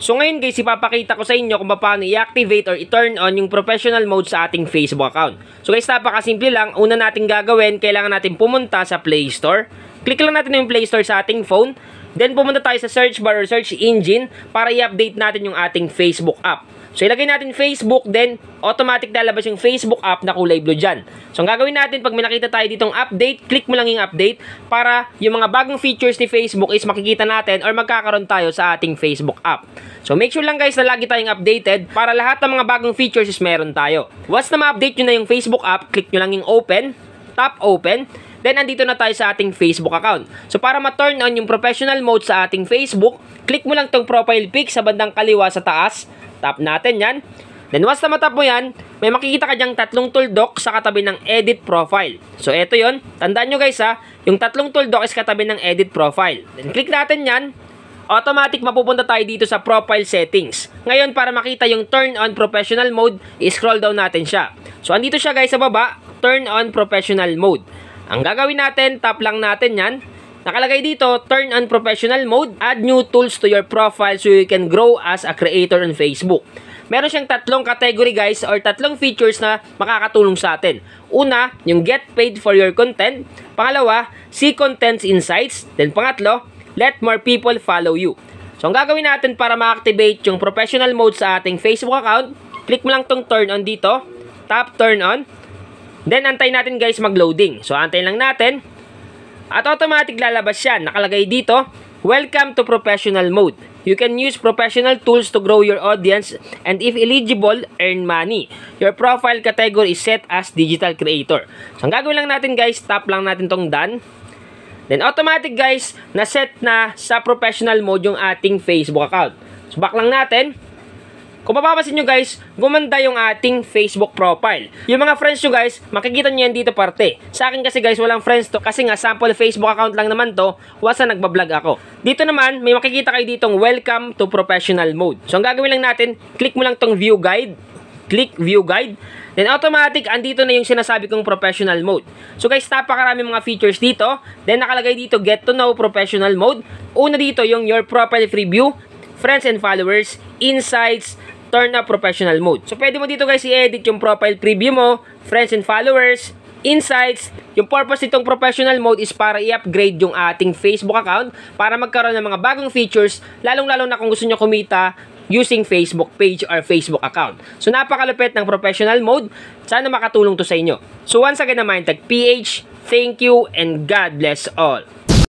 So ngayon guys, ipapakita ko sa inyo kung paano i-activate or i-turn on yung professional mode sa ating Facebook account. So guys, napakasimple lang. Una natin gagawin, kailangan natin pumunta sa Play Store. Click lang natin yung Play Store sa ating phone. Then pumunta tayo sa search bar or search engine para i-update natin yung ating Facebook app. So ilagay natin Facebook, then automatic lalabas yung Facebook app na kulay blue dyan. So ang gagawin natin, pag may nakita tayo ditong update, click mo lang yung update para yung mga bagong features ni Facebook is makikita natin or magkakaroon tayo sa ating Facebook app. So make sure lang guys na lagi tayong updated para lahat ng mga bagong features is meron tayo. Once na ma-update nyo na yung Facebook app, click nyo lang yung open, tap open. Then, andito na tayo sa ating Facebook account. So, para ma-turn on yung professional mode sa ating Facebook, click mo lang tong profile pic sa bandang kaliwa sa taas. Tap natin yan. Then, once na matap mo yan, may makikita ka dyang tatlong tuldok sa katabi ng edit profile. So, eto yon. Tandaan nyo guys ha, yung tatlong tuldok is katabi ng edit profile. Then, click natin yan. Automatic mapupunta tayo dito sa profile settings. Ngayon, para makita yung turn on professional mode, i-scroll down natin siya. So, andito siya guys sa baba, turn on professional mode. Ang gagawin natin, tap lang natin yan. Nakalagay dito, turn on professional mode, add new tools to your profile so you can grow as a creator on Facebook. Meron siyang tatlong category guys or tatlong features na makakatulong sa atin. Una, yung get paid for your content. Pangalawa, see contents insights. Then pangatlo, let more people follow you. So ang gagawin natin para ma-activate yung professional mode sa ating Facebook account, click mo lang tong turn on dito, tap turn on. Then, antayin natin guys mag-loading. So, antayin lang natin. At automatic lalabas yan. Nakalagay dito, welcome to professional mode. You can use professional tools to grow your audience and if eligible, earn money. Your profile category is set as digital creator. So, ang gagawin lang natin guys, tap lang natin tong done. Then, automatic guys, na-set na sa professional mode yung ating Facebook account. So, back lang natin. Kung mapapasin nyo guys, gumanda yung ating Facebook profile. Yung mga friends nyo guys, makikita nyo yan dito parte. Sa akin kasi guys, walang friends to kasi nga sample Facebook account lang naman to, once na nagbablog ako. Dito naman, may makikita kayo ditong welcome to professional mode. So ang gagawin lang natin, click mo lang tong view guide. Click view guide. Then automatic, andito na yung sinasabi kong professional mode. So guys, napakarami mga features dito. Then nakalagay dito, get to know professional mode. Una dito yung your profile preview, friends and followers, insights, turn up professional mode. So, pwede mo dito guys i-edit yung profile preview mo, friends and followers, insights. Yung purpose nitong professional mode is para i-upgrade yung ating Facebook account para magkaroon ng mga bagong features, lalong-lalo na kung gusto nyo kumita using Facebook page or Facebook account. So, napakalupit ng professional mode. Sana makatulong to sa inyo. So, once again naman, PH, thank you and God bless all.